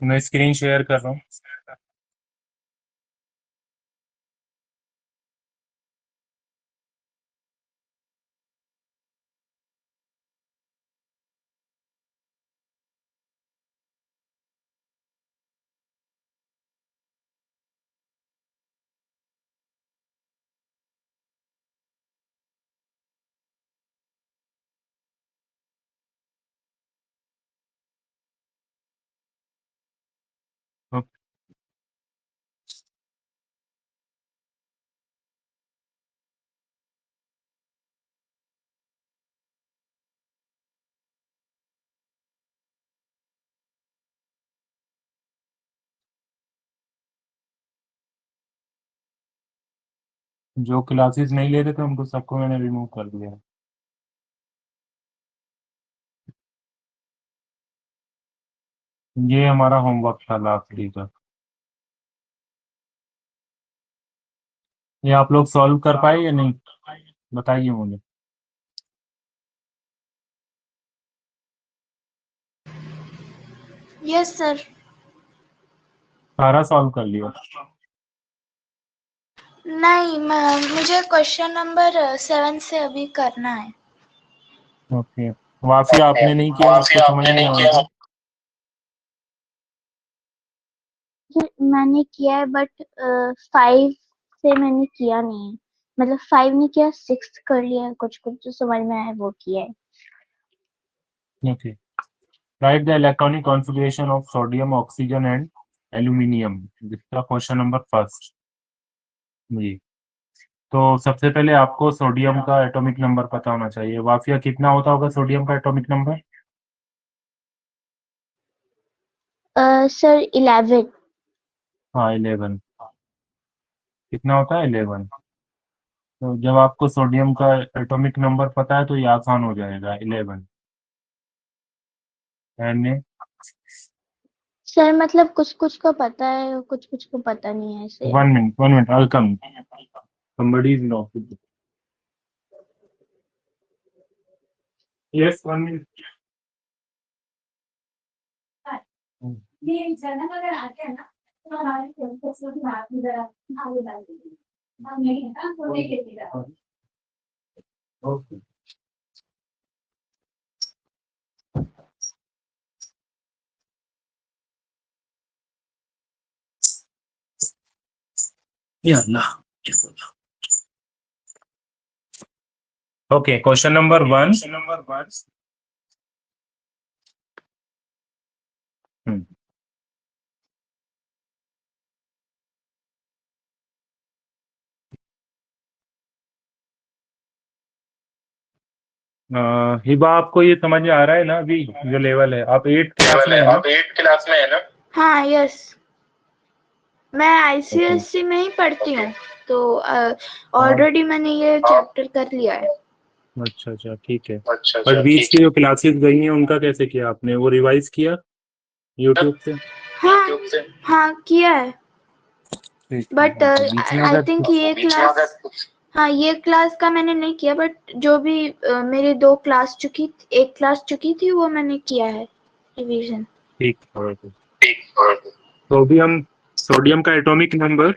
मैं screen share कर रहा हूँ। जो क्लासेस नहीं ले रहे थे उनको सबको मैंने रिमूव कर दिया है। ये हमारा होमवर्क था लास्ट डे का। ये आप लोग सॉल्व कर पाए या नहीं, बताइए मुझे। Yes sir. सारा सॉल्व कर लिया? नहीं, मुझे क्वेश्चन नंबर 7 से अभी करना है। ओके, वाफी आपने नहीं किया, वाफी मुझको समझ आपने नहीं नहीं आ रहा किया? था। मैंने किया है बट 5 से मैंने किया नहीं है। मतलब 5 नहीं किया, 6 कर लिया है। कुछ कुछ जो समझ में आया वो किया है। Okay, right the electronic configuration of sodium, oxygen and aluminium. जिसका क्वेश्चन नंबर फर्स्ट जी। तो सबसे पहले आपको सोडियम का एटॉमिक नंबर पता होना चाहिए। वाफिया, कितना होता होगा सोडियम का एटॉमिक नंबर? सर 11। हाँ, 11। कितना होता है? 11। तो जब आपको सोडियम का एटॉमिक नंबर पता है तो ये आसान हो जाएगा, 11। एन। सर मतलब कुछ कुछ को पता है, कुछ कुछ को पता नहीं है ऐसे। 1 minute, 1 minute, I'll come. Somebody is knocking. Yes, 1 minute. ये जनक अगर आते हैं ना तो हमारे कैंपस में बात में जरा आगे डाल दीजिए। हम नहीं है ना तो नहीं लेते। ओके। या Allah. Okay, question number 1। Hiba, आपको ये समझ में आ रहा है ना अभी जो लेवल है? आप 8th क्लास में है ना? आप 8th क्लास में है ना? हाँ यस, मैं आईसीएससी में ही पढ़ती हूँ तो ऑलरेडी मैंने ये चैप्टर कर लिया है। अच्छा अच्छा, ठीक है। अच्छा बट अच्छा, बीच ठीक की है। जो क्लासेस गई हैं उनका कैसे किया आपने? वो रिवाइज किया यूट्यूब से? हाँ हाँ किया है, बट बीच में आई अगर थिंक ये क्लास, हाँ ये क्लास का मैंने नहीं किया, बट जो भी मेरी 2 क्लास चुकी, 1 क्लास चुकी थी वो मैंने किया है रिवीजन। ठीक है। तो अभी हम सोडियम का एटॉमिक नंबर,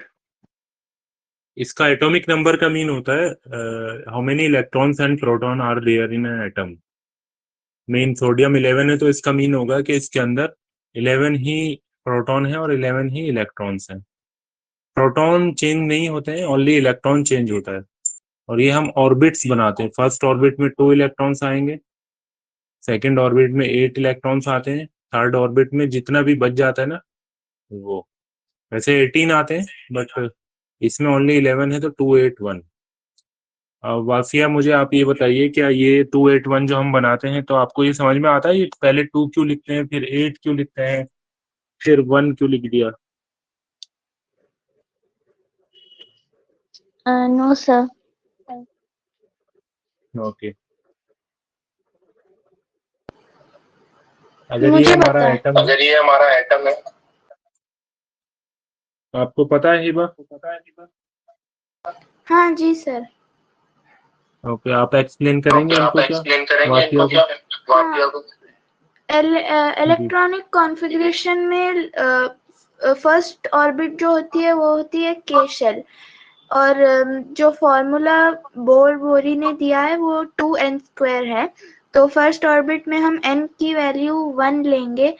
इसका एटॉमिक नंबर का मीन होता है how many electrons and proton are there in an atom. मेन सोडियम 11 है तो इसका मीन होगा कि इसके अंदर 11 ही प्रोटॉन है और 11 ही इलेक्ट्रॉन्स हैं। प्रोटॉन चेंज नहीं होते हैं, ओनली इलेक्ट्रॉन चेंज होता है। और ये हम ऑर्बिट्स बनाते हैं। फर्स्ट ऑर्बिट में 2 इलेक्ट्रॉन्स आएंगे, सेकेंड ऑर्बिट में 8 इलेक्ट्रॉन्स आते हैं, थर्ड ऑर्बिट में जितना भी बच जाता है ना वो, वैसे 18 आते हैं बट इसमें ओनली 11 है तो 281। वाफिया, मुझे आप ये बताइए, क्या ये 281 जो हम बनाते हैं तो आपको ये समझ में आता है ये पहले 2 क्यों लिखते हैं, फिर 8 क्यों लिखते हैं, फिर 1 क्यों लिख दिया? No sir. ओके। अगर ये मुझे हमारा पता है। एटम है, अगर ये हमारा एटम है, आपको पता है हिबा? हाँ जी सर। ओके, आप एक्सप्लेन करेंगे इनको क्या वाकया को? इलेक्ट्रॉनिक कॉन्फ़िगरेशन में फर्स्ट ऑर्बिट जो होती है वो होती है के शेल, और जो फॉर्मूला बोरी ने दिया है वो 2n² है। तो फर्स्ट ऑर्बिट में हम n की वैल्यू 1 लेंगे,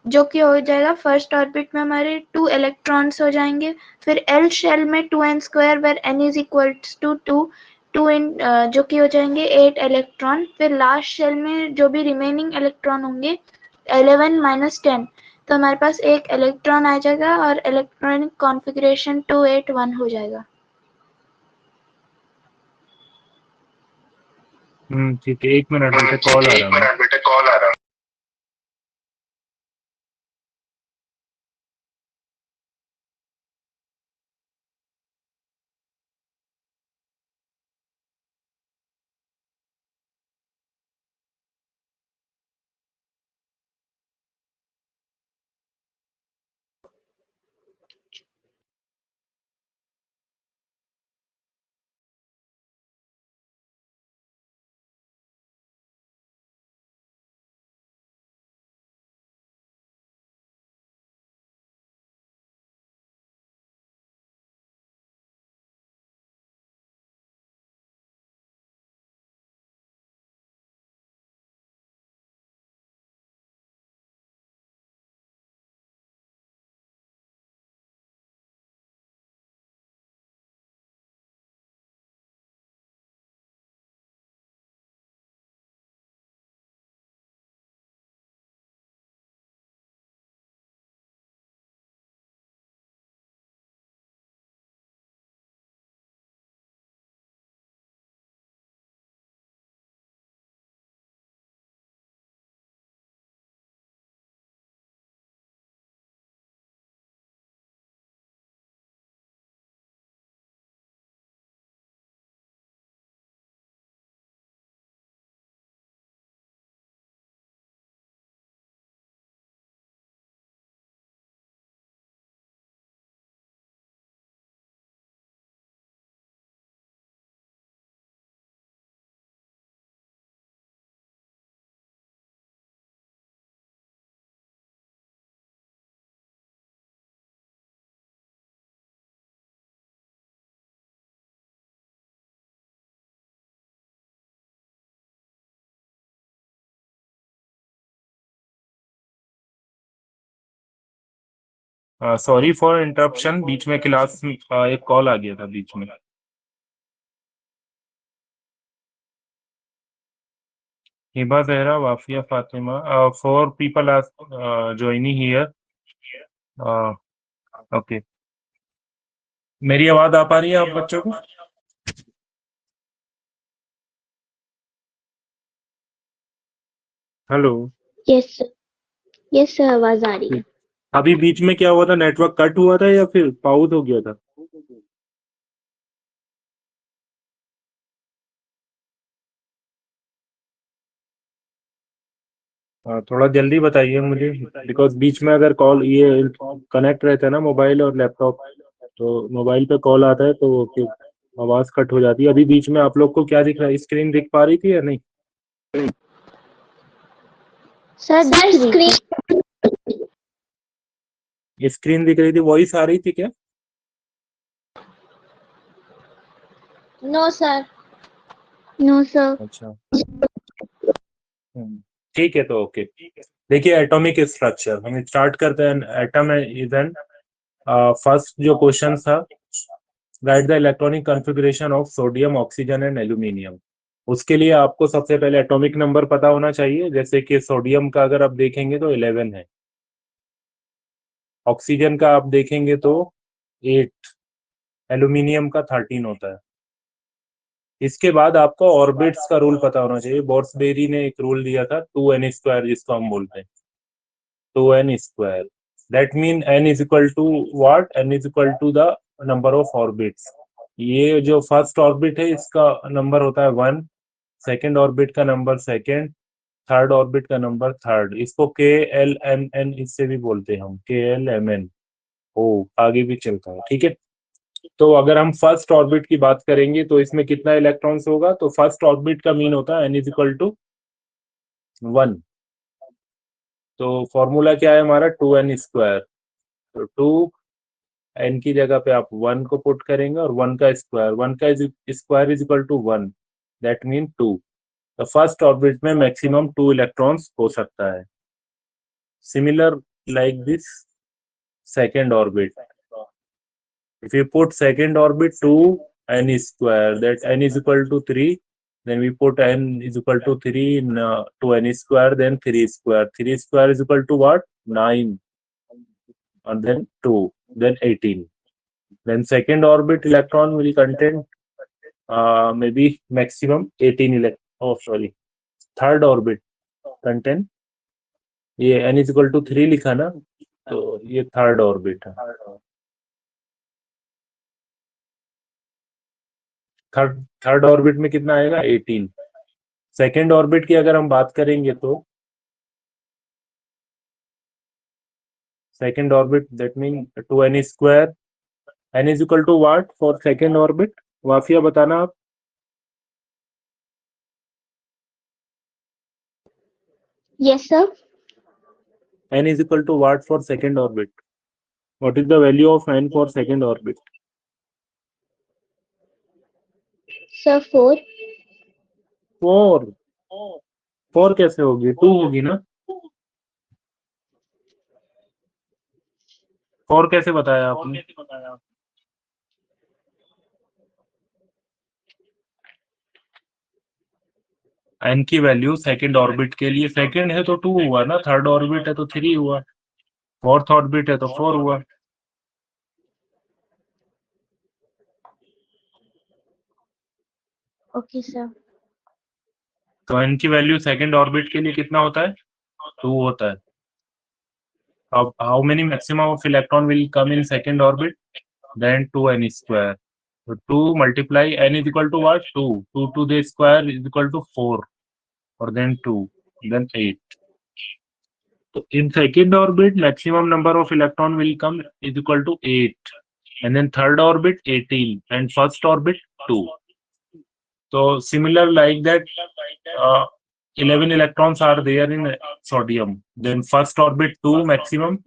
जो कि हो जाएगा फर्स्ट ऑर्बिट में हमारे 2 इलेक्ट्रॉन्स हो जाएंगे। फिर एल शेल में 2n² where n is equals to 2 इन जो कि हो जाएंगे 8 इलेक्ट्रॉन। फिर लास्ट शेल में जो भी रिमेनिंग इलेक्ट्रॉन होंगे 11 माइनस 10, तो हमारे पास एक इलेक्ट्रॉन आ जाएगा और इलेक्ट्रॉनिक कॉन्फ़िगरेशन 281 हो जाएगा। ठीक है, 1 मिनट बेटा, कॉल आ रहा है। सॉरी फॉर इंटरप्शन, बीच में क्लास एक कॉल आ गया था बीच में। Hiba Zahra, Wafia Fatima, 4 people are joining here. Okay, मेरी आवाज आ पा रही है आप बच्चों को? हेलो। यस सर, आवाज आ रही है। अभी बीच में क्या हुआ था, नेटवर्क कट हुआ था या फिर पाउज हो गया था? थोड़ा जल्दी बताइए मुझे, बिकॉज बीच में अगर कॉल ये कनेक्ट रहता है ना मोबाइल और लैपटॉप, तो मोबाइल पे कॉल आता है तो फिर आवाज कट हो जाती है। अभी बीच में आप लोग को क्या दिख रहा है, स्क्रीन दिख पा रही थी या नहीं? सर स्क्रीन स्क्रीन दिख रही थी, वॉइस आ रही थी क्या? No sir. No sir. अच्छा, ठीक है, तो ओके। देखिए, एटॉमिक स्ट्रक्चर हम स्टार्ट करते हैं। एटम इज एन फर्स्ट जो क्वेश्चन था, right the electronic configuration of sodium, oxygen and aluminium. उसके लिए आपको सबसे पहले एटॉमिक नंबर पता होना चाहिए। जैसे कि सोडियम का अगर आप देखेंगे तो 11 है, ऑक्सीजन का आप देखेंगे तो 8, एल्यूमिनियम का 13 होता है। इसके बाद आपको ऑर्बिट्स का रूल पता होना चाहिए। बोर्सबेरी ने एक रूल दिया था 2n², जिसको हम बोलते हैं 2n²। That mean n is equal to what, n is equal to the number of orbits. ये जो फर्स्ट ऑर्बिट है इसका नंबर होता है 1, सेकेंड ऑर्बिट का नंबर सेकेंड, थर्ड ऑर्बिट का नंबर थर्ड। इसको KLMN इससे भी बोलते हैं हम, KLMN। ओ, आगे भी चलता है, ठीक है। तो अगर हम फर्स्ट ऑर्बिट की बात करेंगे तो इसमें कितना इलेक्ट्रॉन्स होगा, तो फर्स्ट ऑर्बिट का मीन होता है n इज इक्वल टू 1। तो फॉर्मूला क्या है हमारा, 2n²। तो 2n की जगह पे आप 1 को पुट करेंगे और 1 का square is equal to 1, that mean 2। तो फर्स्ट ऑर्बिट में मैक्सिमम 2 इलेक्ट्रॉन्स हो सकता है। Similar like this second orbit, if you put second orbit 2n², that n is equal to 3, then we put n is equal to 3 in 2n², then 3 square. 3 square is equal to what? 9, and then 2, then 18. Then second orbit electron will contain maybe maximum 18 third orbit contain, ये n is equal to 3 लिखा ना, तो ये third orbit है। Third orbit में कितना आएगा, 18। Second orbit की अगर हम बात करेंगे तो second orbit that mean 2n², n is equal to what for second orbit, Wafia बताना आप। Yes, sir. n is equal to what for second orbit? What is the value of n for second orbit? Sir, 4. 4 कैसे होगी, 2 होगी ना। 4 कैसे बताया आपने? n की वैल्यू सेकंड ऑर्बिट के लिए, सेकंड है तो 2 हुआ ना, थर्ड ऑर्बिट है तो 3 हुआ, फोर्थ ऑर्बिट है तो 4 हुआ। Okay, sir. तो n की वैल्यू सेकंड ऑर्बिट के लिए कितना होता है, 2 होता है। अब how many maximum of electron will come in second orbit, then 2n²। तो 2 multiply n is equal to what, 2 2 to the square is equal to 4, और then 2, then 8. So in second orbit, maximum number of electron will come is equal to 8, and then third orbit 18, and first orbit 2. So similar like that, 11 electrons are there in sodium. Then first orbit 2 maximum,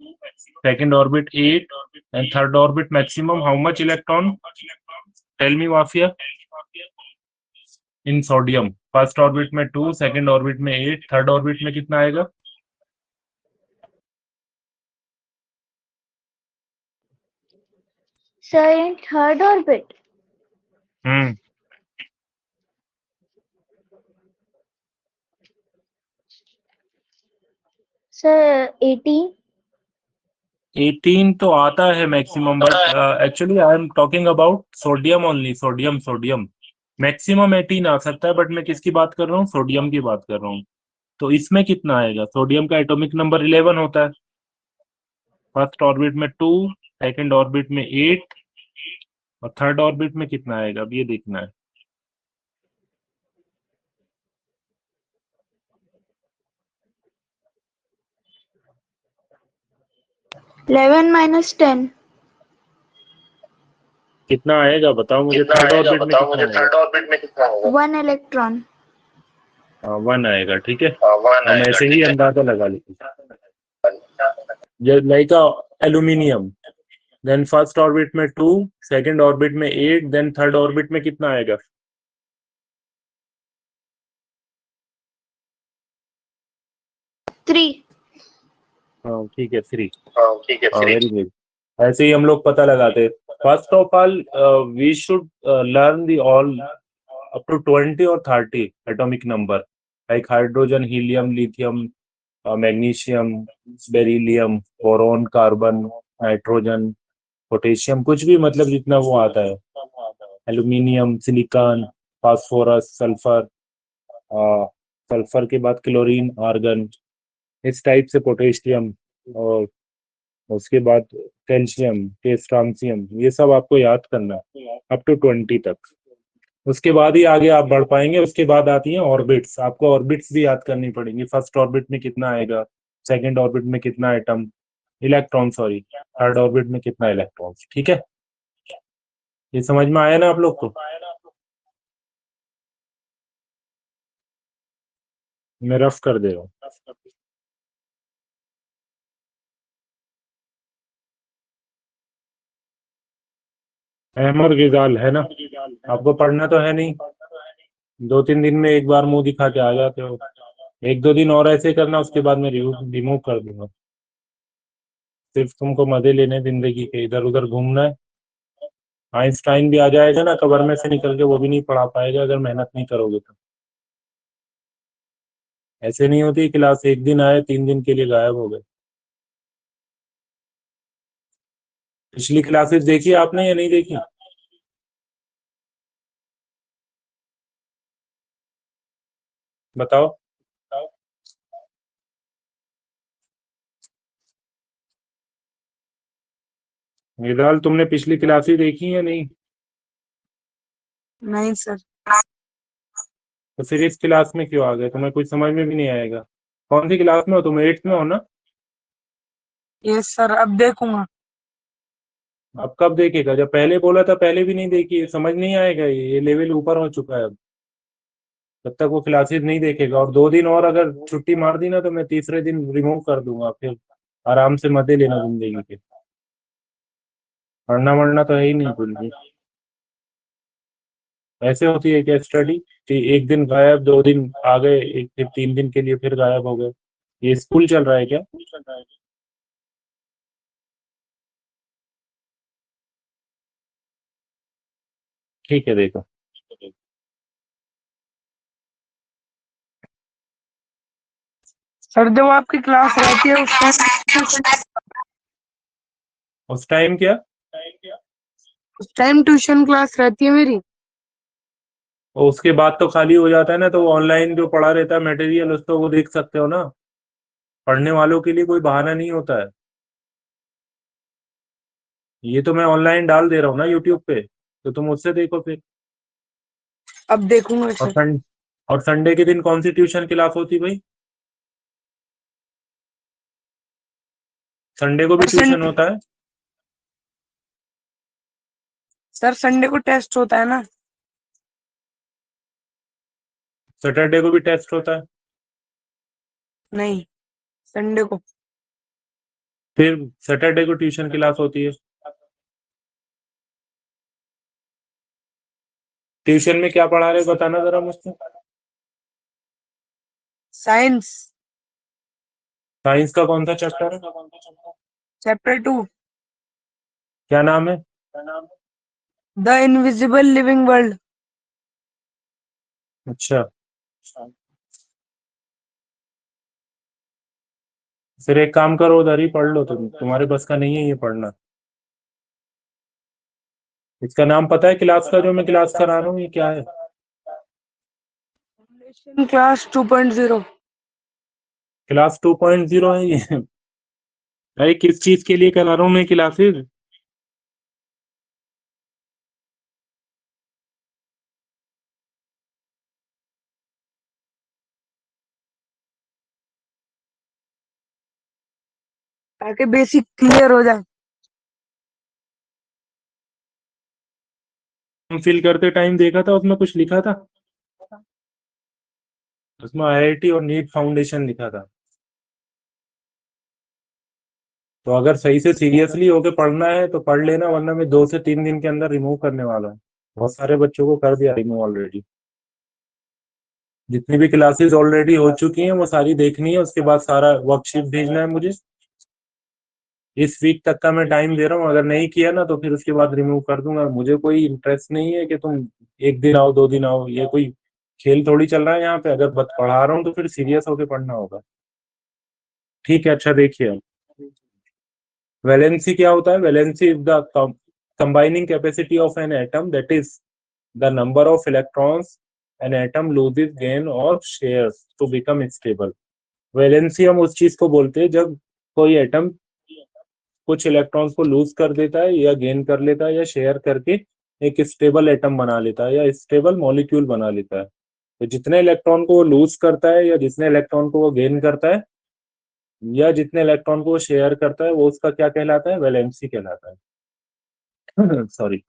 second orbit 8, and third orbit maximum. How much electron? Tell me, Wafia. In sodium, first orbit में 2, second orbit में 8, third orbit में कितना आएगा? Sir, in third orbit. Sir, 18. 18 तो आता है maximum, but actually I am talking about sodium only, sodium maximum 18 आ सकता है, बट मैं किसकी बात कर रहा हूँ, सोडियम की बात कर रहा हूँ। तो इसमें कितना आएगा, सोडियम का एटॉमिक नंबर 11 होता है, फर्स्ट ऑर्बिट में 2, सेकंड ऑर्बिट में 8, और थर्ड ऑर्बिट में कितना आएगा, अब ये देखना है। -11 - 10 कितना आएगा बताओ मुझे, थर्ड ऑर्बिट में कितना आएगा? 1 इलेक्ट्रॉन। 1 आएगा, ठीक है, हम ऐसे ही अंदाजा लगा लेंगे। Like aluminium, then first orbit में 2, सेकंड ऑर्बिट में 8, देन थर्ड ऑर्बिट में कितना आएगा? 3। ठीक है, 3। Very good. ऐसे ही हम लोग पता लगाते। First of all we should learn the all up to 20 और 30 atomic number, like hydrogen, helium, lithium, magnesium, beryllium, boron, carbon, nitrogen, potassium, कुछ भी मतलब जितना वो आता है, aluminium, silicon, phosphorus, sulphur, sulphur के बाद क्लोरीन, आर्गन, इस टाइप से पोटेशियम, और उसके बाद कैल्शियम, स्ट्रांसियम, ये सब आपको याद करना है अप टू 20 तक। उसके बाद ही आगे आप बढ़ पाएंगे। उसके बाद आती हैं ऑर्बिट्स, आपको ऑर्बिट्स भी याद करनी पड़ेंगी। फर्स्ट ऑर्बिट में कितना आएगा, सेकंड ऑर्बिट में कितना इलेक्ट्रॉन, थर्ड ऑर्बिट में कितना इलेक्ट्रॉन, ठीक है। ये समझ में आया ना आप लोग को? मैं रफ कर दे रहा हूँ। अहमद गिजाल है ना? आपको पढ़ना तो है नहीं, 2-3 दिन में एक बार मुंह दिखा के आ जाते हो। 1-2 दिन और ऐसे करना, उसके बाद मैं रिमूव कर दूंगा। सिर्फ तुमको मजे लेने जिंदगी के, इधर उधर घूमना है। आइंस्टाइन भी आ जाएगा ना कबर में से निकल के, वो भी नहीं पढ़ा पाएगा अगर मेहनत नहीं करोगे तो। ऐसे नहीं होती क्लास, एक दिन आए 3 दिन के लिए गायब हो गए। पिछली क्लासेस देखी आपने या नहीं देखी? बताओ। निदाल, तुमने पिछली क्लासेस देखी या नहीं? नहीं सर। तो फिर इस क्लास में क्यों आ गए? तुम्हें कुछ समझ में भी नहीं आएगा। कौन सी क्लास में हो तुम? 8th में हो ना? यस सर, अब देखूंगा। अब कब देखेगा? जब पहले बोला था पहले भी नहीं देखी, समझ नहीं आएगा। ये लेवल ऊपर हो चुका है अब। तब तक वो क्लासेस नहीं देखेगा, और 2 दिन और अगर छुट्टी मार दी ना तो मैं तीसरे दिन रिमूव कर दूंगा। फिर आराम से मजे लेना जिंदगी के। पढ़ना वढ़ना तो है ही नहीं कुछ भी। ऐसे होती है क्या स्टडी कि एक दिन गायब, 2 दिन आ गए, एक फिर 3 दिन के लिए फिर गायब हो गए? ये स्कूल चल रहा है क्या? ठीक है, देखो। सर जब आपकी क्लास रहती है उस टाइम क्या? उस टाइम ट्यूशन क्लास रहती है मेरी। और उसके बाद तो खाली हो जाता है ना, तो ऑनलाइन जो पढ़ा रहता है मटेरियल, उसको वो देख सकते हो ना। पढ़ने वालों के लिए कोई बहाना नहीं होता है। ये तो मैं ऑनलाइन डाल दे रहा हूँ ना यूट्यूब पे, तो तुम उससे देखो फिर। अब देखूंगा और सर। और संडे के दिन कौन सी ट्यूशन क्लास होती भाई? संडे को भी ट्यूशन होता है? सर संडे को टेस्ट होता है ना। सैटरडे को भी टेस्ट होता है? नहीं, संडे को। फिर सैटरडे को ट्यूशन क्लास होती है। ट्यूशन में क्या पढ़ा रहे बताना जरा मुझको। साइंस। साइंस का कौन सा चैप्टर है? चैप्टर 2, क्या नाम है? The invisible living world. अच्छा, फिर एक काम करो, उधर ही पढ़ लो। तुम्हारे बस का नहीं है ये पढ़ना। इसका नाम पता है क्लास का, जो मैं क्लास करा रहा हूँ, ये क्या है? क्लास 2.0। क्लास 2.0 है ये? अरे किस चीज के लिए करा रहा हूँ मैं क्लासेस? ताकि बेसिक क्लियर हो जाए। हम फिल करते टाइम देखा था, उसमें कुछ लिखा था? उसमें आईआईटी और नीट फाउंडेशन लिखा था। तो अगर सही से सीरियसली होके पढ़ना है तो पढ़ लेना, वरना मैं 2 से 3 दिन के अंदर रिमूव करने वाला हूँ। बहुत सारे बच्चों को कर दिया रिमूव ऑलरेडी। जितनी भी क्लासेस ऑलरेडी हो चुकी हैं वो सारी देखनी है, उसके बाद सारा वर्कशीट भेजना है मुझे। इस वीक तक का मैं टाइम दे रहा हूँ, अगर नहीं किया ना तो फिर उसके बाद रिमूव कर दूंगा। मुझे कोई इंटरेस्ट नहीं है कि तुम एक दिन आओ 2 दिन आओ, ये कोई खेल थोड़ी चल रहा है यहाँ पे। अगर बस पढ़ा रहा हूँ तो फिर सीरियस होके पढ़ना होगा। ठीक है, अच्छा देखिए। वैलेंसी क्या होता है? Valency is the combining capacity of an atom, that is the number of electrons an atom loses, gain और shares to become stable. Valency हम उस चीज को बोलते हैं जब कोई एटम कुछ इलेक्ट्रॉन्स को लूज कर देता है या गेन कर लेता है या शेयर करके एक स्टेबल एटम बना लेता है या स्टेबल मॉलिक्यूल बना लेता है। तो जितने इलेक्ट्रॉन को वो लूज करता है या जितने इलेक्ट्रॉन को वो गेन करता है या जितने इलेक्ट्रॉन को वो शेयर करता है, वो उसका क्या कहलाता है? वैलेंसी कहलाता है। सॉरी।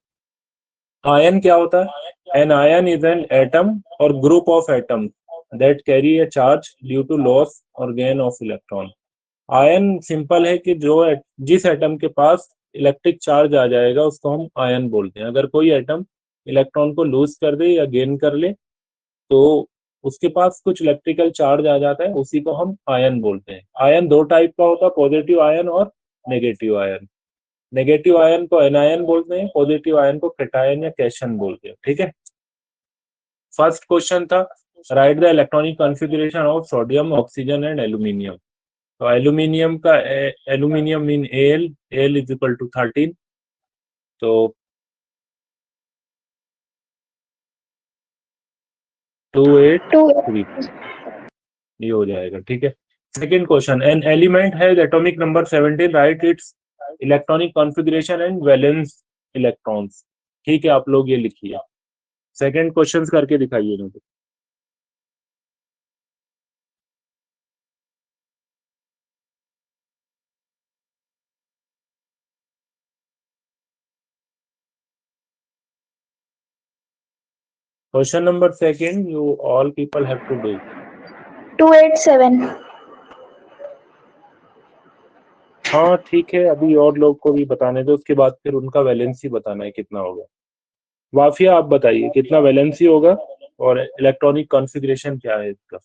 आयन क्या होता है? An ion is an atom और group of atom that carry a charge due to loss और gain of electron. Ion simple है कि जो जिस एटम के पास इलेक्ट्रिक चार्ज आ जाएगा उसको हम आयन बोलते हैं। अगर कोई एटम इलेक्ट्रॉन को लूज कर दे या गेन कर ले तो उसके पास कुछ इलेक्ट्रिकल चार्ज आ जाता है, उसी को हम आयन बोलते हैं। आयन दो टाइप का होता है, पॉजिटिव आयन और नेगेटिव आयन। नेगेटिव आयन को एनायन बोलते हैं, पॉजिटिव आयन को कैटायन या कैशन बोलते हैं। ठीक है, फर्स्ट क्वेश्चन था right the electronic configuration of sodium, oxygen and aluminium. तो एल्यूमिनियम का aluminium mean L, L is equal to 13, तो 283 ये हो जाएगा। ठीक है, second question, an element has atomic number 17, write its electronic configuration and valence electrons. ठीक है, आप लोग ये लिखिए, सेकंड क्वेश्चन करके दिखाइए मुझे। Question number second, you all people have to do. 287. हाँ ठीक है, अभी और लोग को भी बताने दो, उसके बाद फिर उनका वैलेंसी बताना है कितना होगा। वाफिया आप बताइए कितना वैलेंसी होगा और इलेक्ट्रॉनिक कॉन्फ़िगरेशन क्या है इसका।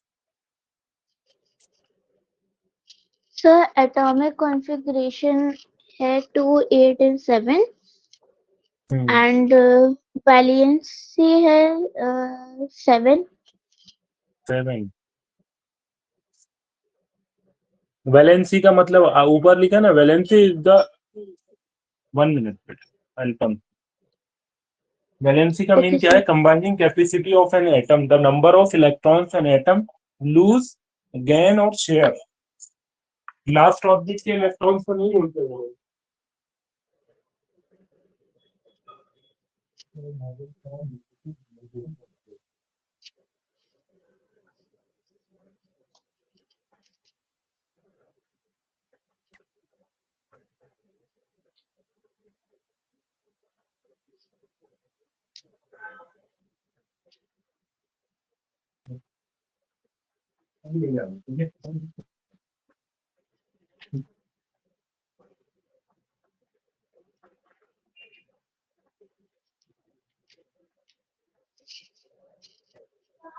सर एटॉमिक कॉन्फ़िगरेशन है 2, 8 and 7 एंड वैलेंसी है 7. 7। वैलेंसी का मतलब ऊपर लिखा ना, वैलेंसी इज द 1 मिनट अल्पम। वैलेंसी का मीन क्या है? Combining capacity of an atom, the number of electrons an atom lose, gain और शेयर। लास्ट ऑब्जेक्ट के इलेक्ट्रॉन्स को नहीं बोलते वो।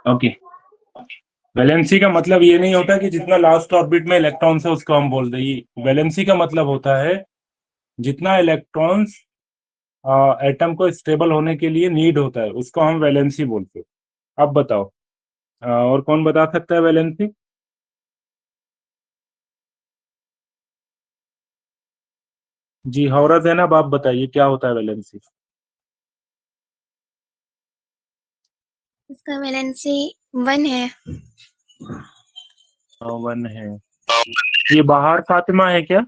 ओके, वैलेंसी का मतलब ये नहीं होता कि जितना लास्ट ऑर्बिट में इलेक्ट्रॉन्स है उसको हम बोल दें। वैलेंसी का मतलब होता है जितना इलेक्ट्रॉन्स एटम को स्टेबल होने के लिए नीड होता है उसको हम वैलेंसी बोलते हैं। अब बताओ और कौन बता सकता है वैलेंसी? जी हौरा ज़ैनब आप बताइए क्या होता है वैलेंसी? इसका वैलेंसी 1 है। 1 है। ये बाहर फातिमा है क्या?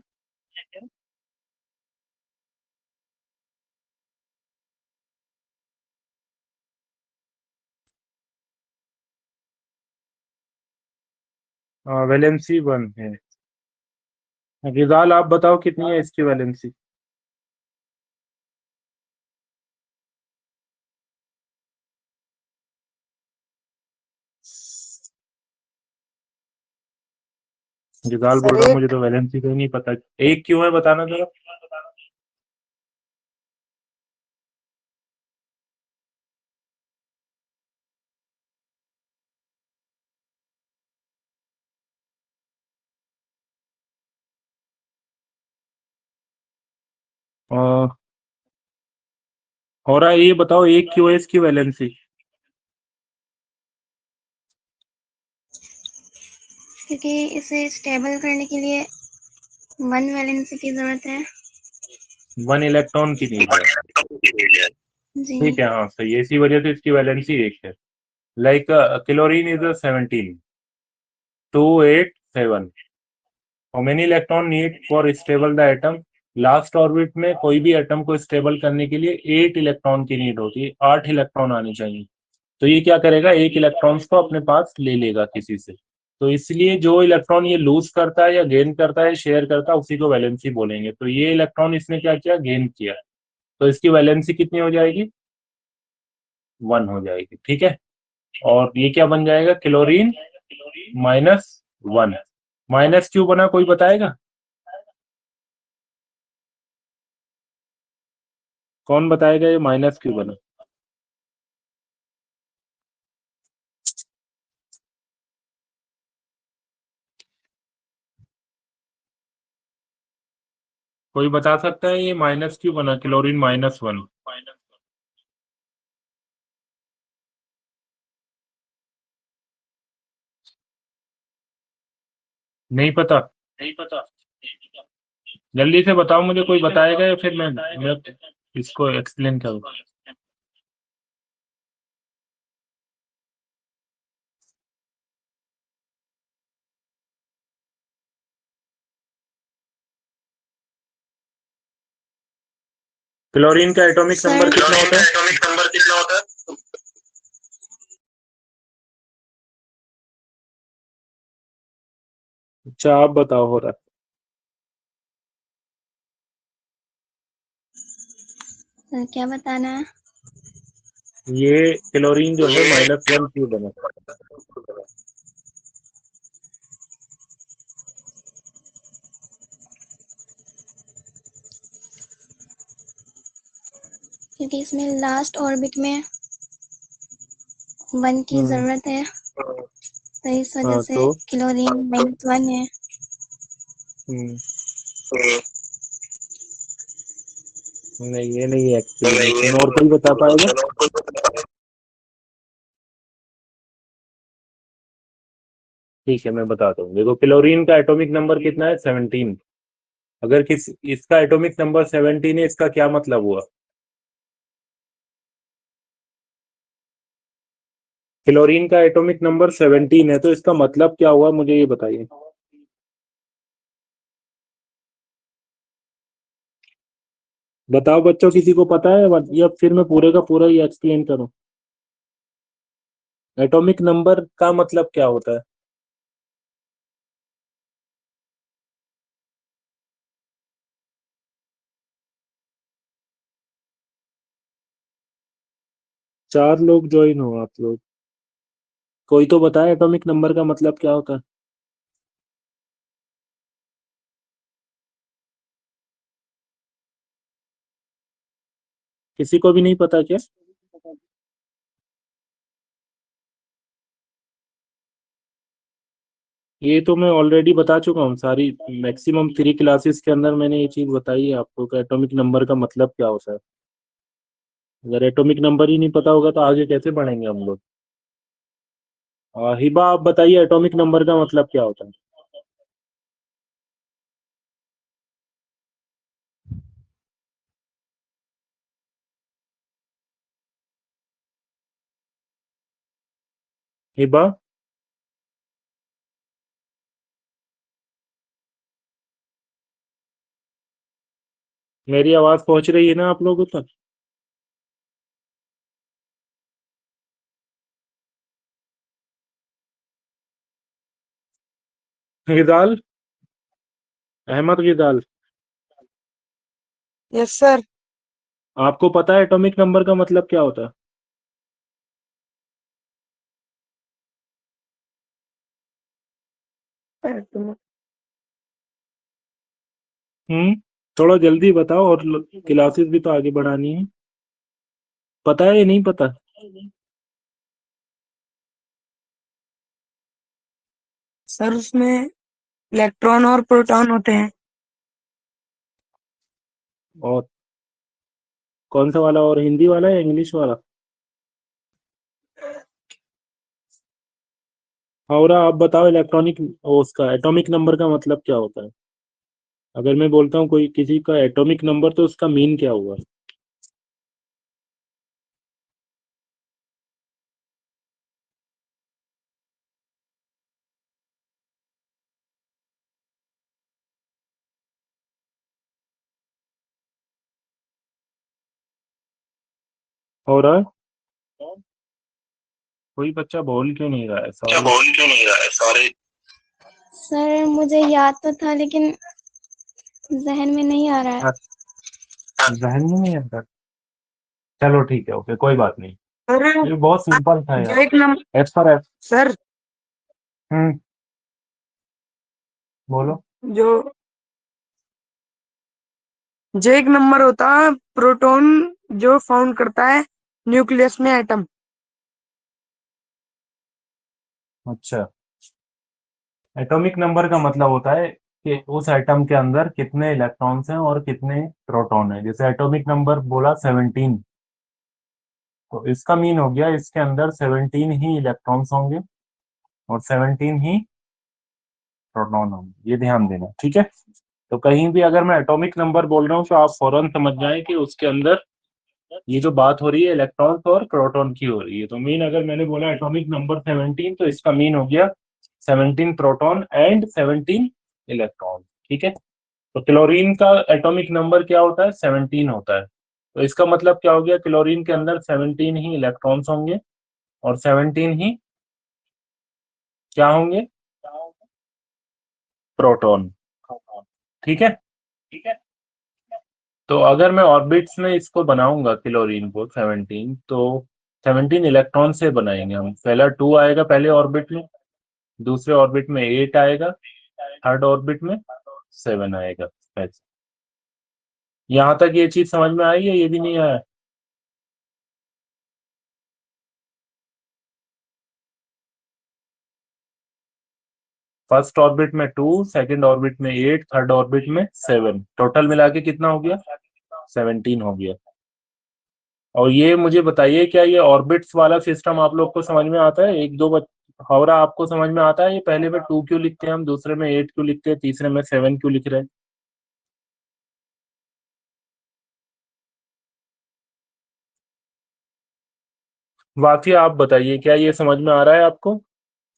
वैलेंसी 1 है। रिजाल आप बताओ कितनी है इसकी वैलेंसी? रिजाल बोल रहा मुझे तो वैलेंसी का ही नहीं पता, एक क्यों है बताना जरा। और ये बताओ एक क्यों है इसकी वैलेंसी? क्योंकि इसे स्टेबल करने के लिए 1 वैलेंसी की जरूरत है। 1 इलेक्ट्रॉन की नीड है। जी ठीक है, हाँ सही है, इसी वजह से इसकी वैलेंसी 1 है। Like chlorine is 17, 287। How many electron need for stable the atom? Last orbit में कोई भी एटम को स्टेबल करने के लिए 8 इलेक्ट्रॉन की नीड होती है, 8 इलेक्ट्रॉन आने चाहिए। तो ये क्या करेगा, एक इलेक्ट्रॉन को अपने पास ले लेगा किसी से। तो इसलिए जो इलेक्ट्रॉन ये लूज करता है या गेन करता है, शेयर करता है, उसी को वैलेंसी बोलेंगे। तो ये इलेक्ट्रॉन इसने क्या किया, गेन किया, तो इसकी वैलेंसी कितनी हो जाएगी? -1 हो जाएगी, ठीक है। और ये क्या बन जाएगा, क्लोरीन -1। माइनस क्यों बना, कोई बताएगा? कौन बताएगा ये माइनस क्यों बना? कोई बता सकता है ये माइनस क्यों बना, क्लोरीन -1? नहीं पता? जल्दी से बताओ मुझे, कोई बताएगा या फिर मैं इसको एक्सप्लेन करूँ? क्लोरीन का एटॉमिक नंबर कितना होता है? अच्छा आप बताओ, हो रहा क्या बताना है? ये क्लोरीन जो है -1 क्यों बना? क्योंकि इसमें लास्ट ऑर्बिट में 1 की जरूरत है, तो इस वजह हाँ से तो क्लोरीन -1 है। नहीं, ये नहीं है एक्सप्लेनेशन, और कोई बता पाएगा? ठीक है, मैं बताता हूँ। देखो, क्लोरीन का एटॉमिक नंबर कितना है, 17। अगर इसका एटॉमिक नंबर 17 है, इसका क्या मतलब हुआ? क्लोरीन का एटॉमिक नंबर 17 है, तो इसका मतलब क्या हुआ, मुझे ये बताइए। बताओ बच्चों, किसी को पता है या फिर मैं पूरे का पूरा ही एक्सप्लेन करूं? एटॉमिक नंबर का मतलब क्या होता है? चार लोग ज्वाइन हो आप लोग, कोई तो बताए एटॉमिक नंबर का मतलब क्या होता है? किसी को भी नहीं पता क्या? ये तो मैं ऑलरेडी बता चुका हूँ, सारी मैक्सिमम 3 क्लासेस के अंदर मैंने ये चीज बताई है आपको कि एटॉमिक नंबर का मतलब क्या होता है। अगर एटॉमिक नंबर ही नहीं पता होगा तो आगे कैसे बढ़ेंगे हम लोग? हिबा आप बताइए, एटॉमिक नंबर का मतलब क्या होता है? हिबा, मेरी आवाज पहुंच रही है ना आप लोगों तक? गिदाल, अहमद गिदाल, यस सर। आपको पता है एटॉमिक नंबर का मतलब क्या होता है? थोड़ा जल्दी बताओ, और क्लासेस भी तो आगे बढ़ानी है। पता है या नहीं पता? सर उसमें इलेक्ट्रॉन और प्रोटॉन होते हैं। और कौन सा वाला, और हिंदी वाला या इंग्लिश वाला? और आप बताओ, इलेक्ट्रॉनिक उसका एटॉमिक नंबर का मतलब क्या होता है? अगर मैं बोलता हूँ कोई किसी का एटॉमिक नंबर, तो उसका मीन क्या हुआ? हो रहा है? कोई बच्चा बोल क्यों नहीं रहा है, सारे? सर मुझे याद तो था लेकिन जहन में नहीं आ रहा है। जहन में नहीं आता? चलो ठीक है, ओके, कोई बात नहीं। सर ये बहुत सिंपल था जो यार। एक number F for F. Sir बोलो। जो जो एक नंबर होता है प्रोटॉन जो फाउंड करता है न्यूक्लियस में एटम। अच्छा, एटॉमिक नंबर का मतलब होता है कि उस एटम के अंदर कितने इलेक्ट्रॉन्स हैं और कितने प्रोटॉन हैं। जैसे एटॉमिक नंबर बोला 17, तो इसका मीन हो गया इसके अंदर 17 ही इलेक्ट्रॉन्स होंगे और 17 ही प्रोटॉन होंगे। ये ध्यान देना, ठीक है। तो कहीं भी अगर मैं एटॉमिक नंबर बोल रहा हूँ तो आप फौरन समझ जाएं कि उसके अंदर ये जो बात हो रही है इलेक्ट्रॉन्स और प्रोटॉन की हो रही है। तो मीन अगर मैंने बोला एटॉमिक नंबर 17, तो इसका मीन हो गया 17 प्रोटॉन एंड 17 इलेक्ट्रॉन, ठीक है। तो क्लोरीन का एटॉमिक नंबर क्या होता है? 17 होता है। तो इसका मतलब क्या हो गया? क्लोरीन के अंदर 17 ही इलेक्ट्रॉन्स होंगे और 17 ही क्या होंगे? प्रोटॉन, ठीक है। तो अगर मैं ऑर्बिट्स में इसको बनाऊंगा क्लोरीन को 17, तो 17 इलेक्ट्रॉन से बनाएंगे हम। पहला 2 आएगा पहले ऑर्बिट में, दूसरे ऑर्बिट में 8 आएगा, थर्ड ऑर्बिट में 7 आएगा। ऐसे। यहाँ तक ये चीज समझ में आई है? ये भी नहीं आया? फर्स्ट ऑर्बिट में 2, सेकंड ऑर्बिट में 8, थर्ड ऑर्बिट में 7, टोटल मिला के कितना हो गया? 17 हो गया। और ये मुझे बताइए, क्या ये ऑर्बिट्स वाला सिस्टम आप लोग को समझ में आता है? एक दो हौरा आपको समझ में आता है? ये पहले में 2 क्यों लिखते हैं हम, दूसरे में 8 क्यों लिखते हैं, तीसरे में 7 क्यों लिख रहे हैं? वाकई आप बताइए, क्या ये समझ में आ रहा है आपको?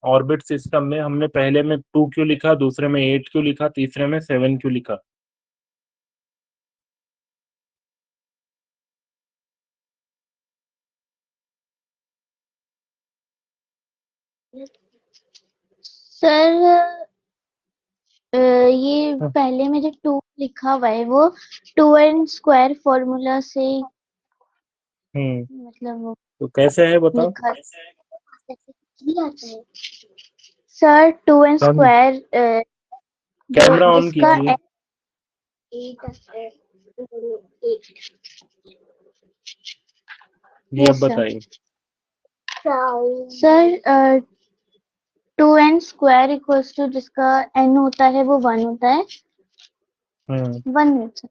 ऑर्बिट सिस्टम में हमने पहले में 2 क्यों लिखा, दूसरे में 8 क्यों लिखा, तीसरे में 7 क्यों लिखा? सर ये हाँ। पहले में जो 2 लिखा हुआ है वो 2n² फॉर्मूला से मतलब वो तो कैसे है बताओ। लिखा सर 2n² कम जो कैमरा ऑन जिसका कीजिए। जी अब यस बताइए। सर 2n² इक्वल्स टू जिसका n होता है वो 1 होता है। 1 मिनट सर।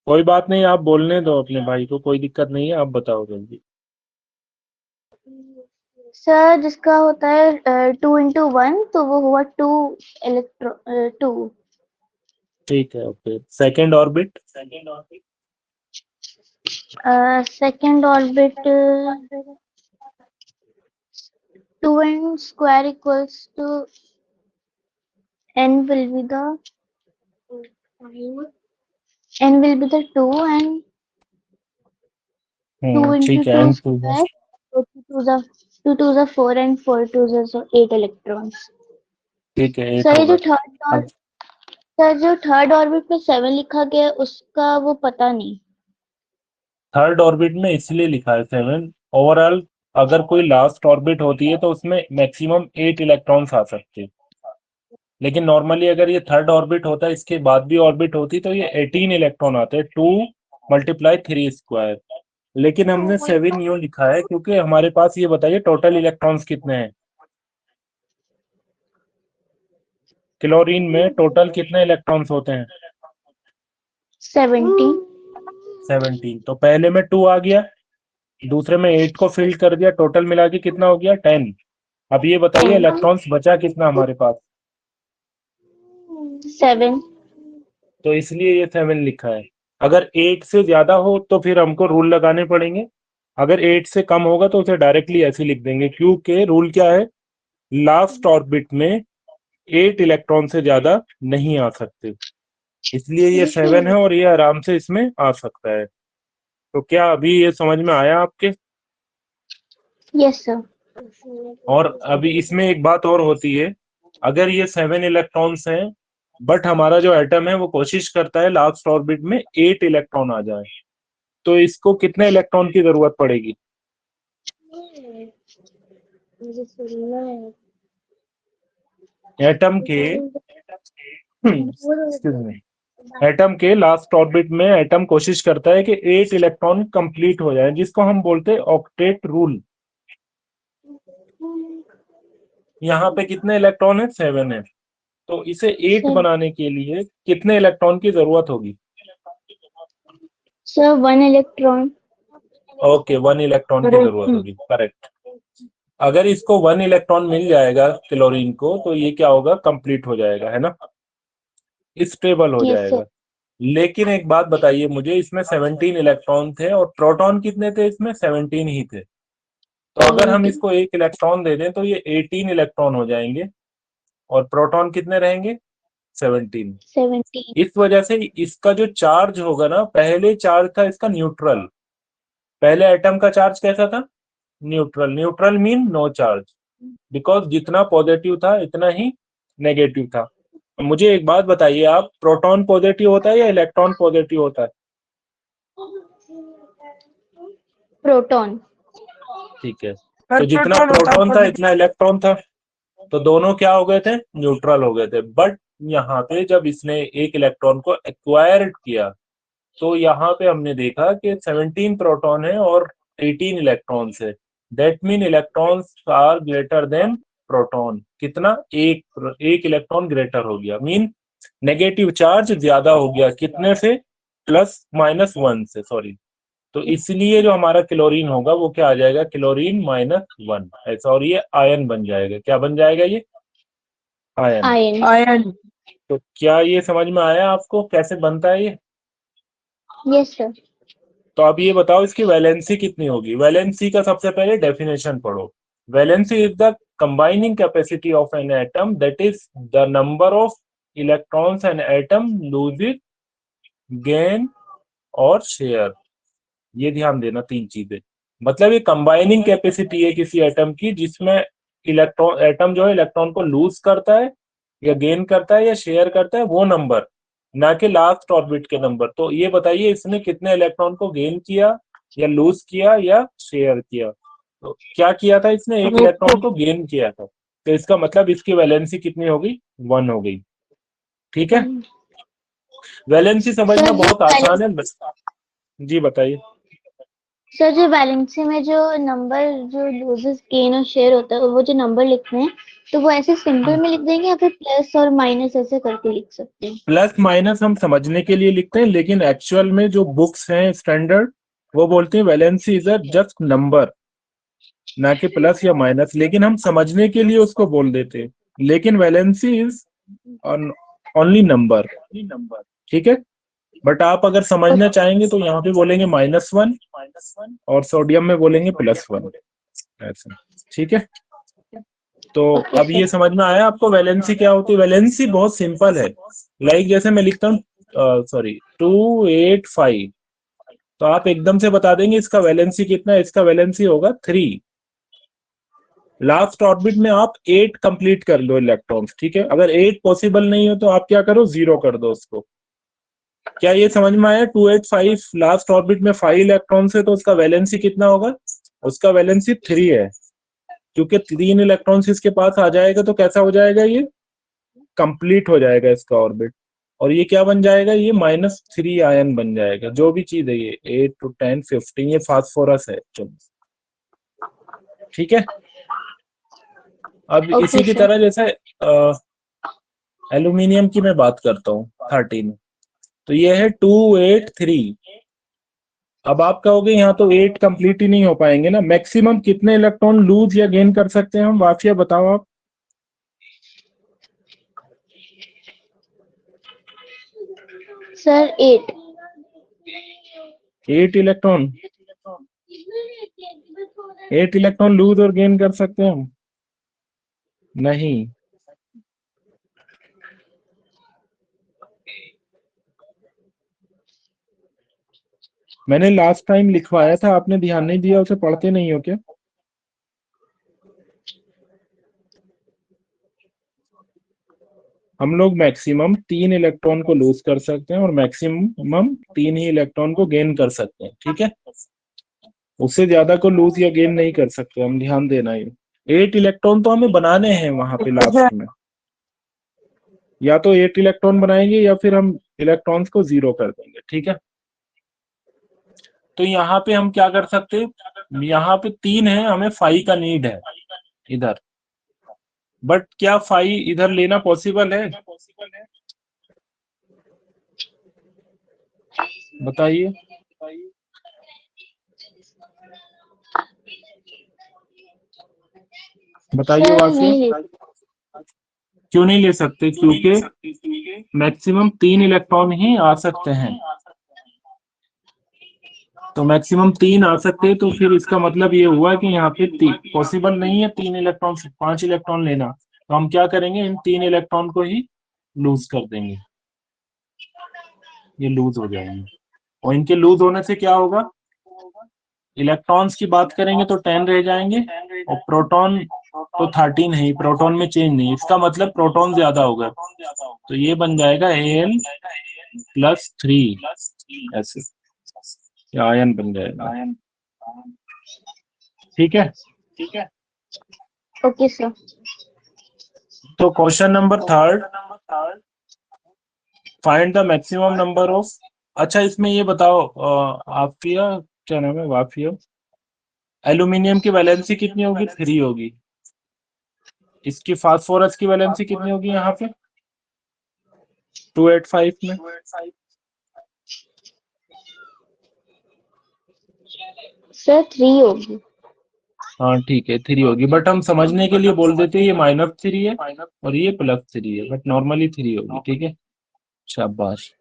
कोई बात नहीं, आप बोलने दो अपने भाई को, कोई दिक्कत नहीं है, आप बताओ जल्दी। सर जिसका होता है 2 × 1 तो वो हुआ 2 इलेक्ट्रॉन 2। ठीक है, okay. Second orbit? Second orbit 2n² equals to n will be the 2 and 2 into ठीक है। 2 N to square, so 2 2s are 4 and 4 2s are 8 electrons. ठीक है, 8 सर ये होगा। अब जो थर्ड ऑर्बिट में 7 लिखा गया है, उसका वो पता नहीं। थर्ड ऑर्बिट में इसलिए लिखा है 7, ओवरऑल अगर कोई लास्ट ऑर्बिट होती है तो उसमें मैक्सिमम 8 इलेक्ट्रॉन्स आ सकते हैं। लेकिन नॉर्मली अगर ये थर्ड ऑर्बिट होता है, इसके बाद भी ऑर्बिट होती, तो ये 18 इलेक्ट्रॉन आते हैं, 2 × 3²। लेकिन हमने 7 यूं लिखा है क्योंकि हमारे पास, ये बताइए टोटल इलेक्ट्रॉन्स कितने हैं क्लोरीन में? टोटल कितने इलेक्ट्रॉन्स होते हैं? 70। 17। तो पहले में 2 आ गया, दूसरे में 8 को फिल कर दिया, टोटल मिला के कितना हो गया? 10। अब ये बताइए 10 इलेक्ट्रॉन्स बचा कितना हमारे पास? 7। तो इसलिए ये 7 लिखा है। अगर 8 से ज्यादा हो तो फिर हमको रूल लगाने पड़ेंगे। अगर 8 से कम होगा तो उसे डायरेक्टली ऐसे लिख देंगे, क्योंकि रूल क्या है? लास्ट ऑर्बिट में 8 इलेक्ट्रॉन से ज्यादा नहीं आ सकते, इसलिए ये 7 है और ये आराम से इसमें आ सकता है। तो क्या अभी ये समझ में आया आपके? Yes sir. और अभी इसमें एक बात और होती है, अगर ये 7 इलेक्ट्रॉन्स हैं बट हमारा जो एटम है वो कोशिश करता है लास्ट ऑर्बिट में 8 इलेक्ट्रॉन आ जाए, तो इसको कितने इलेक्ट्रॉन की जरूरत पड़ेगी? एटम के excuse me, एटम के लास्ट ऑर्बिट में एटम कोशिश करता है कि 8 इलेक्ट्रॉन कंप्लीट हो जाए, जिसको हम बोलते हैं ऑक्टेट रूल। यहाँ पे कितने इलेक्ट्रॉन है? 7 है। तो इसे 8 Sir. बनाने के लिए कितने इलेक्ट्रॉन की जरूरत होगी? Sir 1 electron. ओके, 1 इलेक्ट्रॉन की जरूरत होगी, करेक्ट। अगर इसको 1 इलेक्ट्रॉन मिल जाएगा क्लोरीन को, तो ये क्या होगा? कंप्लीट हो जाएगा, है ना, स्टेबल हो Yes, जाएगा। sir. लेकिन एक बात बताइए मुझे, इसमें 17 इलेक्ट्रॉन थे और प्रोटॉन कितने थे? इसमें 17 ही थे। तो अगर हम 17. इसको 1 इलेक्ट्रॉन दे दें तो ये 18 इलेक्ट्रॉन हो जाएंगे और प्रोटॉन कितने रहेंगे? 17। 17. इस वजह से इसका जो चार्ज होगा ना, पहले चार्ज था इसका न्यूट्रल। पहले एटम का चार्ज कैसा था? Neutral. Neutral mean no charge, because जितना पॉजिटिव था इतना ही नेगेटिव था। मुझे एक बात बताइए आप, प्रोटॉन पॉजिटिव होता है या इलेक्ट्रॉन पॉजिटिव होता है? प्रोटॉन। ठीक है, सर तो जितना प्रोटॉन होता है प्रोटॉन था positive। इतना इलेक्ट्रॉन था, तो दोनों क्या हो गए थे? न्यूट्रल हो गए थे। बट यहाँ पे जब इसने एक इलेक्ट्रॉन को एक्वायर्ड किया, तो यहाँ पे हमने देखा कि 17 प्रोटॉन है और 18 इलेक्ट्रॉन्स है। That mean electrons are greater than proton. कितना? एक इलेक्ट्रॉन ग्रेटर हो गया, मीन नेगेटिव चार्ज ज्यादा हो गया। कितने से? +-1 से, सॉरी। तो इसलिए जो हमारा क्लोरीन होगा वो क्या आ जाएगा? क्लोरीन -1 ऐसा, और ये आयन बन जाएगा। क्या बन जाएगा? ये आयन। आयन। आयन। तो क्या ये समझ में आया आपको कैसे बनता है ये? Yes sir. तो अब ये बताओ इसकी वैलेंसी कितनी होगी? वैलेंसी का सबसे पहले डेफिनेशन पढ़ो। Valency is the combining capacity of an atom, that is the number of electrons an atom loses, gain और शेयर। ये ध्यान देना, 3 चीजें। मतलब ये कंबाइनिंग कैपेसिटी है किसी एटम की, जिसमें इलेक्ट्रॉन, एटम जो है इलेक्ट्रॉन को लूज करता है या गेन करता है या शेयर करता है, वो नंबर, ना कि लास्ट ऑर्बिट के नंबर। तो ये बताइए इसने कितने इलेक्ट्रॉन को गेन किया या लूज किया या शेयर किया? तो क्या किया था इसने? 1 इलेक्ट्रॉन को गेन किया था। तो इसका मतलब इसकी वैलेंसी कितनी हो गई? 1 हो गई। ठीक है, वैलेंसी समझना सर बहुत आसान है। जी बताइए। सर जो वैलेंसी में जो नंबर जो लूजेस गेन और शेयर होता है, वो जो नंबर लिखते हैं, तो वो ऐसे सिंपल में लिख देंगे या फिर प्लस और माइनस ऐसे करके लिख सकते हैं? प्लस माइनस हम समझने के लिए लिखते हैं, लेकिन एक्चुअल में जो बुक्स हैं स्टैंडर्ड, वो बोलते हैं valency is a just number, ना कि प्लस या माइनस। लेकिन हम समझने के लिए उसको बोल देते हैं, लेकिन वैलेंसी इज ओनली नंबर। ठीक है, बट आप अगर समझना चाहेंगे तो यहाँ पे बोलेंगे -1 और सोडियम में बोलेंगे +1 ऐसा। ठीक है, तो ओके अब ये सर। समझ में आया आपको वैलेंसी क्या होती है? वैलेंसी बहुत सिंपल है। लाइक जैसे मैं लिखता हूँ, सॉरी 285, तो आप एकदम से बता देंगे इसका वैलेंसी कितना है? इसका वैलेंसी होगा 3। लास्ट ऑर्बिट में आप 8 कंप्लीट कर लो इलेक्ट्रॉन्स। ठीक है, अगर 8 पॉसिबल नहीं हो तो आप क्या करो? 0 कर दो उसको। क्या ये समझ में आया? 285 लास्ट ऑर्बिट में 5 इलेक्ट्रॉन्स है, तो उसका वैलेंसी कितना होगा? उसका वैलेंसी 3 है, क्योंकि 3 इलेक्ट्रॉन्स इसके पास आ जाएगा तो कैसा हो जाएगा? ये कंप्लीट हो जाएगा इसका ऑर्बिट। और ये क्या बन जाएगा? ये -3 आयन बन जाएगा। जो भी चीज है ये 8 to 10 15, ये फास्फोरस है। ठीक है, अब ओके इसी की सर। तरह जैसे एल्यूमिनियम की मैं बात करता हूँ 13, तो ये है 283। अब आप कहोगे यहाँ तो 8 कंप्लीट ही नहीं हो पाएंगे ना, मैक्सिमम कितने इलेक्ट्रॉन लूज या गेन कर सकते हैं हम? वाफिया बताओ आप। सर 8। 8 इलेक्ट्रॉन, 8 इलेक्ट्रॉन लूज और गेन कर सकते हैं हम? नहीं। मैंने लास्ट टाइम लिखवाया था, आपने ध्यान नहीं दिया, उसे पढ़ते नहीं हो क्या? हम लोग मैक्सिमम 3 इलेक्ट्रॉन को लूज कर सकते हैं और मैक्सिमम 3 ही इलेक्ट्रॉन को गेन कर सकते हैं, ठीक है। उससे ज्यादा को लूज या गेन नहीं कर सकते, हम ध्यान देना है। 8 इलेक्ट्रॉन तो हमें बनाने हैं वहां पे लास्ट में, या तो 8 इलेक्ट्रॉन बनाएंगे या फिर हम इलेक्ट्रॉन्स को 0 कर देंगे, ठीक है। तो यहाँ पे हम क्या कर सकते हैं, यहाँ पे 3 है, हमें 5 का नीड है इधर, बट क्या 5 इधर लेना पॉसिबल है? बताइए। बताइए सर वासी, नहीं ले क्यों नहीं ले सकते? क्योंकि मैक्सिमम 3 इलेक्ट्रॉन ही आ सकते हैं, तो मैक्सिमम 3 आ सकते हैं, तो फिर इसका मतलब ये हुआ कि यहाँ पे पॉसिबल नहीं है 3 इलेक्ट्रॉन से 5 इलेक्ट्रॉन लेना। तो हम क्या करेंगे, इन 3 इलेक्ट्रॉन को ही लूज कर देंगे, ये लूज हो जाएंगे। और इनके लूज होने से क्या होगा, इलेक्ट्रॉन्स की बात करेंगे तो 10 रह जाएंगे, और प्रोटॉन तो 13 है, प्रोटॉन में चेंज नहीं, इसका मतलब प्रोटॉन ज्यादा होगा, तो ये बन जाएगा Al+3 ऐसे, आयन बन जाएगा, ठीक है। Okay sir. तो question number 3, find the maximum number of, अच्छा इसमें ये बताओ आफिया, क्या नाम है, वाफिया, एल्यूमिनियम की वैलेंसी कितनी होगी? 3 होगी। इसकी फास्फोरस की वैलेंसी कितनी होगी यहाँ पे? 285 में। सर 3 होगी। हाँ ठीक है 3 होगी, बट हम समझने के लिए बोल देते हैं ये -3 है और ये +3 है, बट नॉर्मली 3 होगी, ठीक है। शाबाश।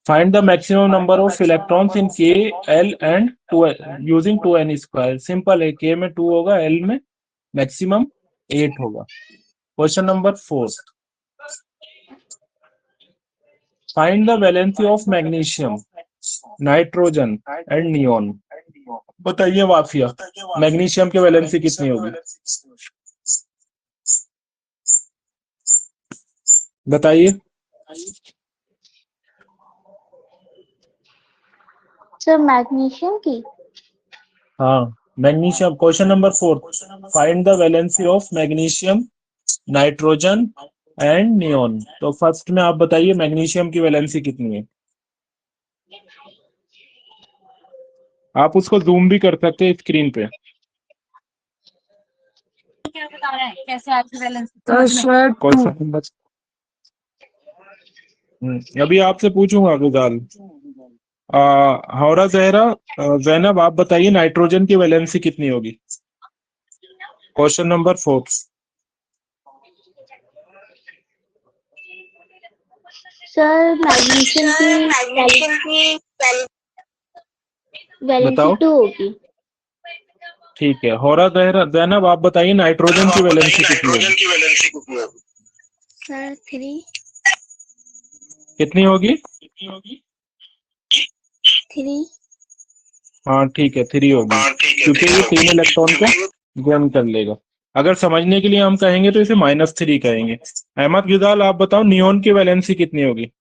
Find the maximum number of electrons in K, L and using 2n²। Simple है, K में 2 होगा, L में मैक्सिमम 8 होगा। Question number 4, find the valency of magnesium, nitrogen and neon. बताइए वाफिया, मैग्नीशियम की वैलेंसी कितनी होगी? बताइए। सर मैग्नीशियम की, हाँ magnesium, question number 4, find the valency of magnesium, nitrogen and neon. तो फर्स्ट में आप बताइए मैग्नीशियम की वैलेंसी कितनी है? आप उसको जूम भी कर सकते हैं स्क्रीन पे। क्या बता रहे हैं, कैसे आपकी बैलेंस सर क्वेश्चन नंबर, अभी आपसे पूछूंगा गुजाल। हौरा जहरा, जैनब आप बताइए नाइट्रोजन की वैलेंसी कितनी होगी? Question number 4। सर मैग्नीशियम की वैलेंसी बताओ। 2 होगी। ठीक है, हौरा जैनब आप बताइए नाइट्रोजन की वैलेंसी कितनी होगी? सर 3। कितनी होगी? 3। हाँ ठीक है 3 होगी, क्योंकि ये 3 इलेक्ट्रॉन को गेन कर लेगा। अगर समझने के लिए हम कहेंगे तो इसे -3 कहेंगे। अहमद गुजाल आप बताओ नियॉन की वैलेंसी कितनी होगी?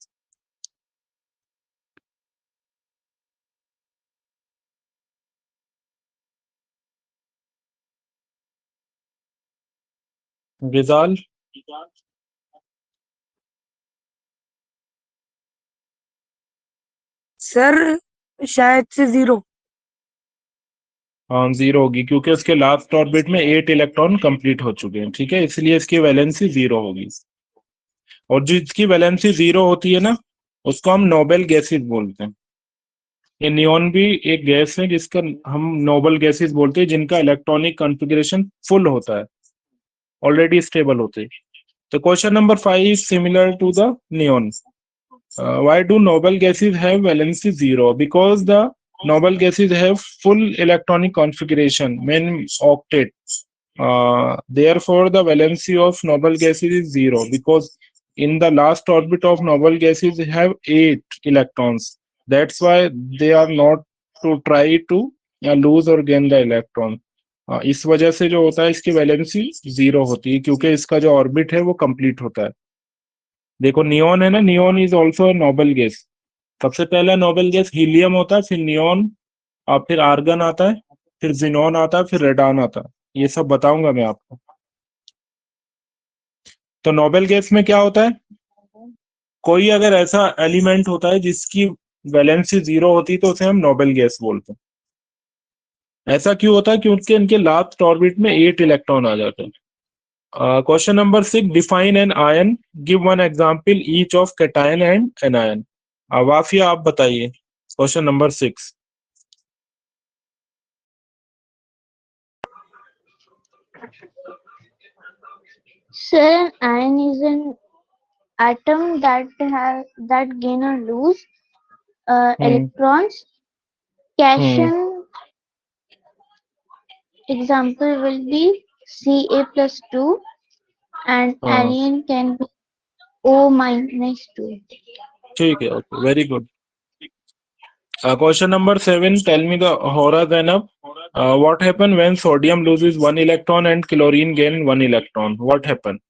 गुजाल, सर शायद से 0। हाँ 0 होगी, क्योंकि उसके लास्ट ऑर्बिट में 8 इलेक्ट्रॉन कंप्लीट हो चुके हैं, ठीक है, इसलिए इसकी वैलेंसी 0 होगी। और जिसकी वैलेंसी 0 होती है ना, उसको हम नोबल गैसेस बोलते हैं। ये नियॉन भी एक गैस है जिसका हम नोबल गैसेस बोलते हैं, जिनका इलेक्ट्रॉनिक कॉन्फ़िगरेशन फुल होता है, ऑलरेडी स्टेबल होते हैं। तो question number 5 is similar to the neon. Why do noble gases have valency 0? Because the noble gases have full electronic configuration, main octet. Therefore, the valency of noble gases is 0, because in the last orbit of noble gases have 8 electrons. That's why they are not to try to lose or gain the electron. इस वजह से जो होता है इसकी valency 0 होती है, क्योंकि इसका जो ऑर्बिट है वो कंप्लीट होता है। देखो नियोन है ना, neon is also noble gas. सबसे पहला नोबल गैस हीलियम होता है, फिर नियोन, और फिर आर्गन आता है, फिर जिनोन आता है, फिर रेडान आता है। ये सब बताऊंगा मैं आपको। तो नोबल गैस में क्या होता है, कोई अगर ऐसा एलिमेंट होता है जिसकी वैलेंसी 0 होती है तो उसे हम नोबल गैस बोलते हैं। ऐसा क्यों होता है, क्योंकि इनके लास्ट ऑर्बिट में 8 इलेक्ट्रॉन आ जाते हैं। Question number 6, define an ion, give one example each of cation and anion. Wafia आप बताइए question number 6। Sir, an ion is an atom that gain or lose electrons. Cation example will be Ca+2, and anion can be O-2. ठीक है, okay, very good. Question number 7, tell me the Hora Zainab. What happen when sodium loses 1 electron and chlorine gain 1 electron? What happen?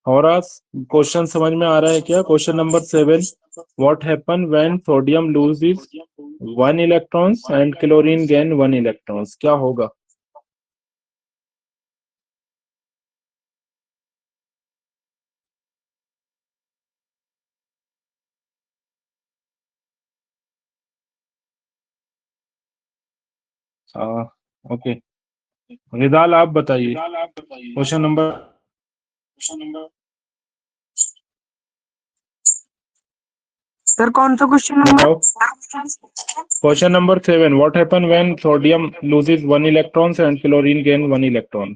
Horace, question समझ में आ रहा है क्या? Question number 7, what happen when sodium loses 1 electrons and chlorine gain 1 electrons? क्या होगा? Okay, रिदाल आप बताइए question number. Sir कौन सा question number? Question number 7, what happen when sodium loses 1 electrons and chlorine gain 1 electron?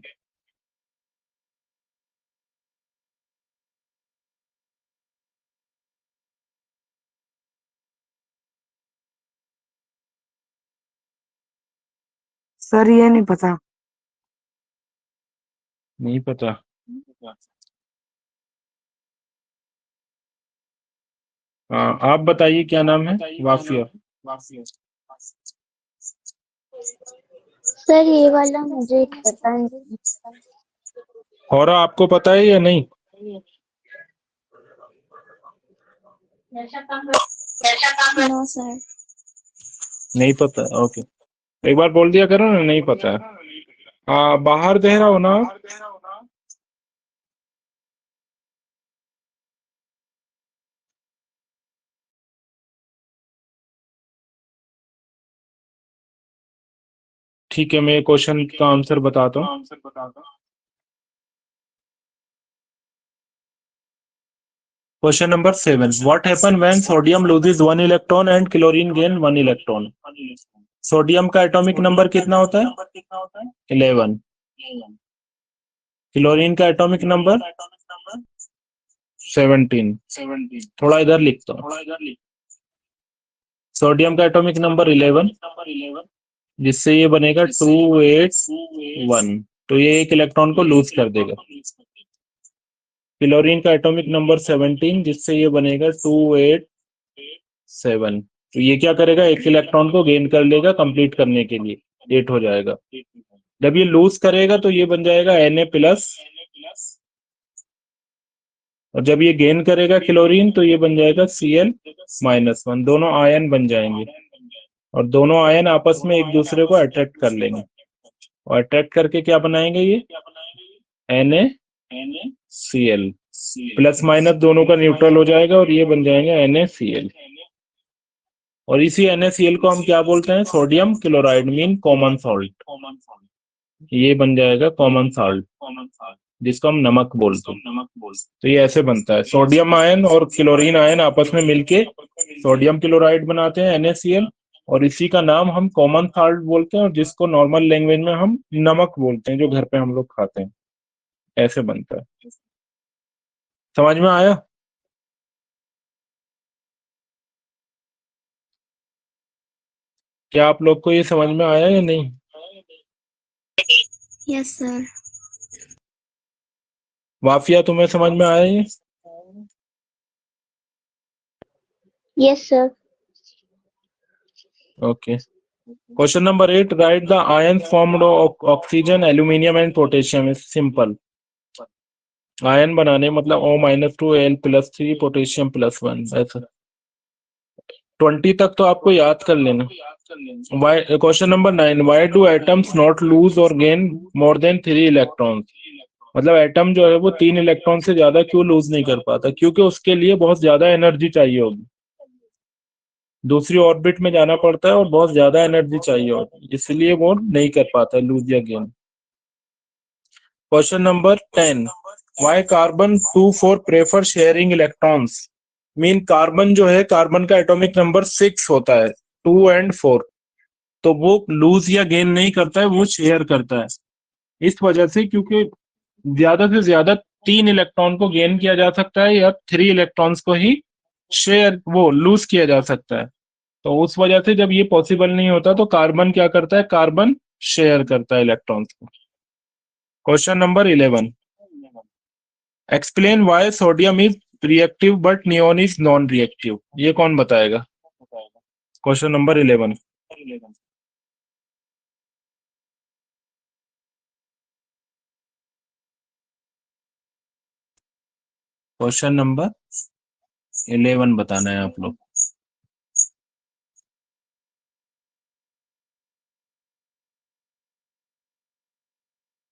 Sir ये नहीं पता। नहीं पता। आप बताइए क्या नाम है? वाफिया। सर ये वाला मुझे पता नहीं। और आपको पता है या नहीं? No sir. नहीं पता, ओके। एक बार बोल दिया करो ना, नहीं पता है। बाहर दे रहा हो ना? ठीक है, मैं क्वेश्चन का आंसर बताता हूँ। Question number 7, what happen when sodium loses 1 electron and chlorine gain 1 electron? Sodium का एटॉमिक नंबर कितना होता है? 11। क्लोरीन का एटॉमिक नंबर 17। थोड़ा इधर लिखता हूँ। सोडियम का एटॉमिक नंबर 11, जिससे ये बनेगा 281, तो ये एक इलेक्ट्रॉन को लूज कर देगा। क्लोरीन का एटॉमिक नंबर 17, जिससे ये बनेगा 287, तो ये क्या करेगा, एक इलेक्ट्रॉन को गेन कर लेगा कंप्लीट करने के लिए, 8 हो जाएगा। जब ये लूज करेगा तो ये बन जाएगा Na+, और जब ये गेन करेगा क्लोरीन तो ये बन जाएगा Cl-1। दोनों आयन बन जाएंगे और दोनों आयन आपस में एक दूसरे को अट्रैक्ट कर लेंगे, और अट्रैक्ट करके क्या बनाएंगे, ये NaCl, प्लस माइनस दोनों का न्यूट्रल हो जाएगा और ये बन जाएंगे NaCl। और इसी NaCl को हम क्या बोलते हैं? Sodium chloride, mean common salt. ये बन जाएगा कॉमन सॉल्ट, जिसको हम नमक बोलते हैं। तो ये ऐसे बनता है, सोडियम आयन और क्लोरीन आयन आपस में मिलके सोडियम क्लोराइड बनाते हैं NaCl, और इसी का नाम हम कॉमन साल्ट बोलते हैं, और जिसको नॉर्मल लैंग्वेज में हम नमक बोलते हैं, जो घर पे हम लोग खाते हैं। ऐसे बनता है। समझ में आया? क्या आप लोग को ये समझ में आया या नहीं? Yes sir. वाफिया, तुम्हें समझ में आया ये? Yes sir. Okay. Question number 8. Write the ions formed of oxygen, aluminium and potassium. Is simple. Ion बनाने मतलब O-2 Al+3 पोटेशियम +1 ऐसा। 20 तक तो आपको याद कर लेना। Question number 9. Why do atoms not lose or gain more than 3 electrons? मतलब एटम जो है वो 3 इलेक्ट्रॉन से ज्यादा क्यों लूज नहीं कर पाता? क्योंकि उसके लिए बहुत ज्यादा एनर्जी चाहिए होगी, दूसरी ऑर्बिट में जाना पड़ता है और बहुत ज्यादा एनर्जी चाहिए होती है, इसलिए वो नहीं कर पाता लूज या gain. Question number 10. Why carbon 2,4 prefer sharing electrons? Mean carbon जो है, कार्बन का एटॉमिक नंबर 6 होता है, 2 और 4, तो वो लूज या गेन नहीं करता है, वो शेयर करता है। इस वजह से, क्योंकि ज्यादा से ज्यादा 3 इलेक्ट्रॉन को गेन किया जा सकता है या 3 इलेक्ट्रॉन्स को ही शेयर वो लूज किया जा सकता है। तो उस वजह से जब ये पॉसिबल नहीं होता तो कार्बन क्या करता है? कार्बन शेयर करता है इलेक्ट्रॉन्स को। Question number 11. Explain why sodium is reactive but neon is non reactive. ये कौन बताएगा? Question number 11. क्वेश्चन नंबर 11 बताना है आप लोग।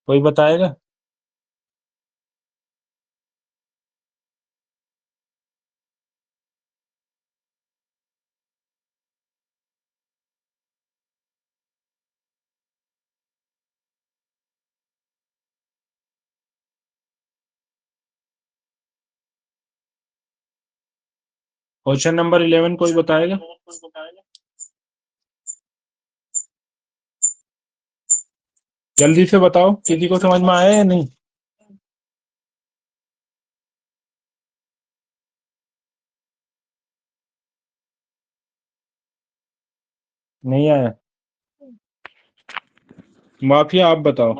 कोई बताएगा? क्वेश्चन नंबर 11 कोई बताएगा? जल्दी से बताओ, किसी को समझ में आया या नहीं? नहीं आया? माफिया आप बताओ।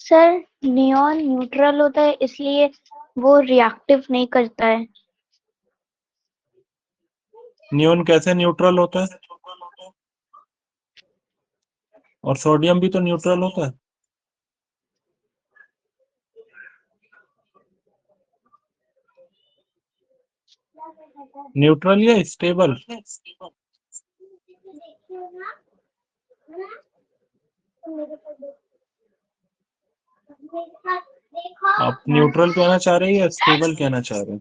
सर नियॉन न्यूट्रल होता है, इसलिए वो रिएक्टिव नहीं करता है। नियोन कैसे न्यूट्रल होता है? और सोडियम भी तो न्यूट्रल होता है। न्यूट्रल या स्टेबल? आप न्यूट्रल कहना चाह रहे हैं या स्टेबल कहना चाह रहे हैं?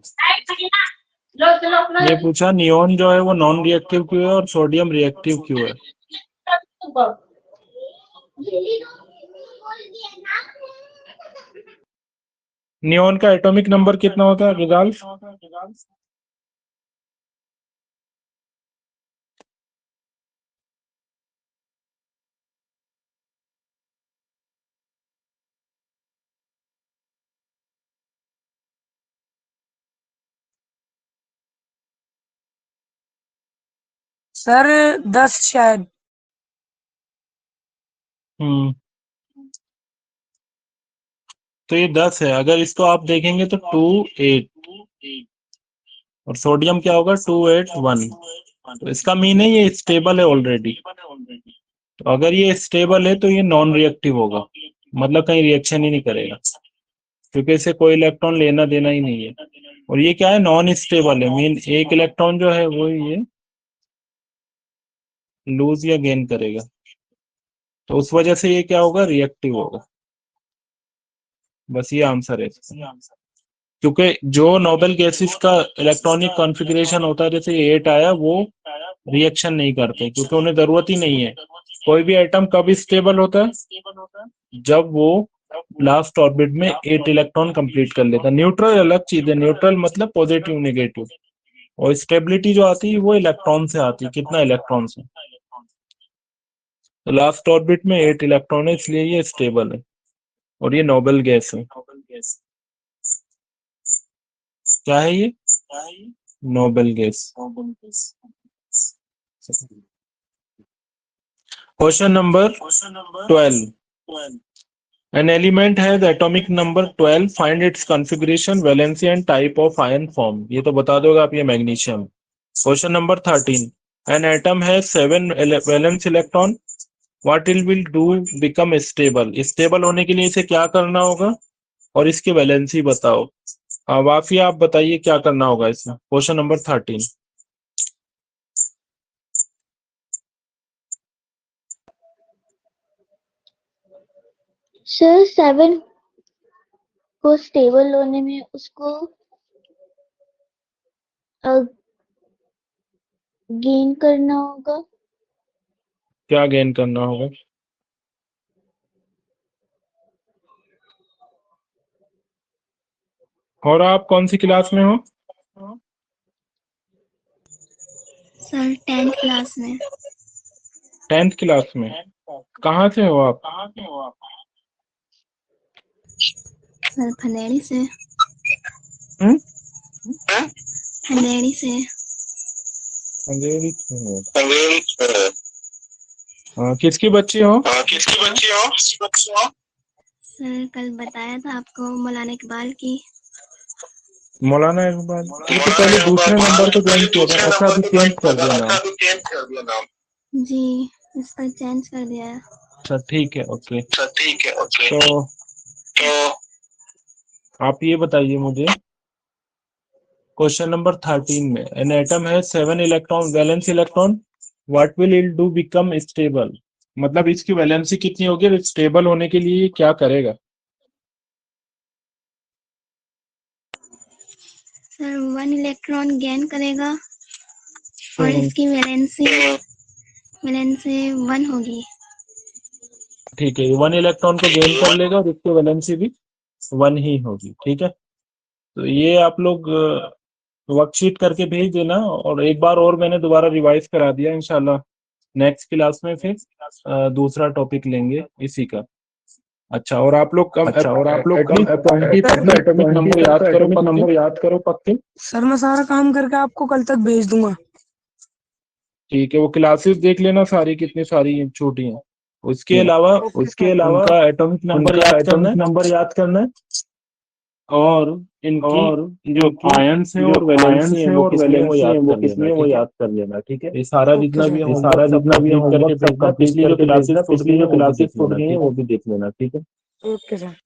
ये पूछा नियोन जो है वो नॉन रिएक्टिव क्यों है और सोडियम रिएक्टिव क्यों है? नियोन का एटॉमिक नंबर कितना होता है रिजाल्ट? सर 10 शायद। तो ये 10 है। अगर इसको आप देखेंगे तो 2,8 और सोडियम क्या होगा? 2,8,1। तो इसका मीन है ये स्टेबल है ऑलरेडी। तो अगर ये स्टेबल है तो ये नॉन रिएक्टिव होगा, मतलब कहीं रिएक्शन ही नहीं करेगा, क्योंकि इसे कोई इलेक्ट्रॉन लेना देना ही नहीं है। और ये क्या है? नॉन स्टेबल है, मीन एक इलेक्ट्रॉन जो है वो ये लूज या गेन करेगा, तो उस वजह से ये क्या होगा? रिएक्टिव होगा। बस ये आंसर है। क्योंकि जो नोबल गैसेस का इलेक्ट्रॉनिक कॉन्फ़िगरेशन होता है, जैसे 8 आया, वो रिएक्शन नहीं करते क्योंकि उन्हें जरूरत ही नहीं है। कोई भी एटम कब स्टेबल होता है? जब वो लास्ट ऑर्बिट में 8 इलेक्ट्रॉन कंप्लीट कर लेता है। न्यूट्रल अलग चीज है, न्यूट्रल मतलब पॉजिटिव नेगेटिव, और स्टेबिलिटी जो आती है वो इलेक्ट्रॉन से आती है, कितना इलेक्ट्रॉन से। तो लास्ट ऑर्बिट में 8 इलेक्ट्रॉन है, इसलिए ये स्टेबल है और ये नोबल गैस है। क्या है ये? Noble gas. Question number 12. An element has atomic number 12. Find its configuration, valency and type of ion form. ये तो बता दोगे आप, ये magnesium. Question number 13. An atom has 7 valence electron. What it will do become stable? Stable होने के लिए इसे क्या करना होगा और इसकी वैलेंसी बताओ। वाफिया आप बताइए क्या करना होगा इसमें। Question number 13. सर 7 को स्टेबल होने में उसको गेन करना होगा। क्या गेन करना होगा? और आप कौन सी क्लास में हो? सर 10th क्लास में। 10th क्लास में। कहाँ से हो आप? सर फनेरी से। हम्म? फनेरी से। अंधेरी से हो। किसकी बच्ची हो? सर कल बताया था आपको मौलाना इकबाल की। मौलाना इकबाल। ये तो पहले दूसरे नंबर पे ज्वाइन किया था। अच्छा, अभी चेंज कर दिया नाम। जी, इसका चेंज कर दिया है। अच्छा ठीक है, ओके। तो आप ये बताइए मुझे, क्वेश्चन नंबर 13 में एन एटम है 7 electron, valence electron, what will it do become stable? मतलब इसकी वैलेंसी कितनी होगी, स्टेबल होने के लिए क्या करेगा? सर 1 इलेक्ट्रॉन गेन करेगा और इसकी वैलेंसी 1 होगी। ठीक है, 1 इलेक्ट्रॉन को गेन कर लेगा और इसकी वैलेंसी भी 1 ही होगी। ठीक है, तो ये आप लोग वर्कशीट करके भेज देना, और एक बार और मैंने दोबारा रिवाइज करा दिया। इंशाल्लाह नेक्स्ट क्लास में फिर दूसरा टॉपिक लेंगे इसी का। अच्छा, और आप लोग कम एटॉमिक नंबर याद करो पक्के। सर मैं सारा काम करके आपको कल तक भेज दूंगा। ठीक है, वो क्लासेस देख लेना सारी, कितनी सारी छोटी हैं। उसके अलावा उनका एटॉमिक नंबर याद करना है, और इनकी जो आयंस है और वैलेंसी है वो किसमें वो याद कर लेना। ठीक है, ये सारा जितना भी होमवर्क सब कंप्लीट करके भेजना, पिछली जो क्लासेस छूट गई हैं वो भी देख लेना। ठीक है। Okay sir.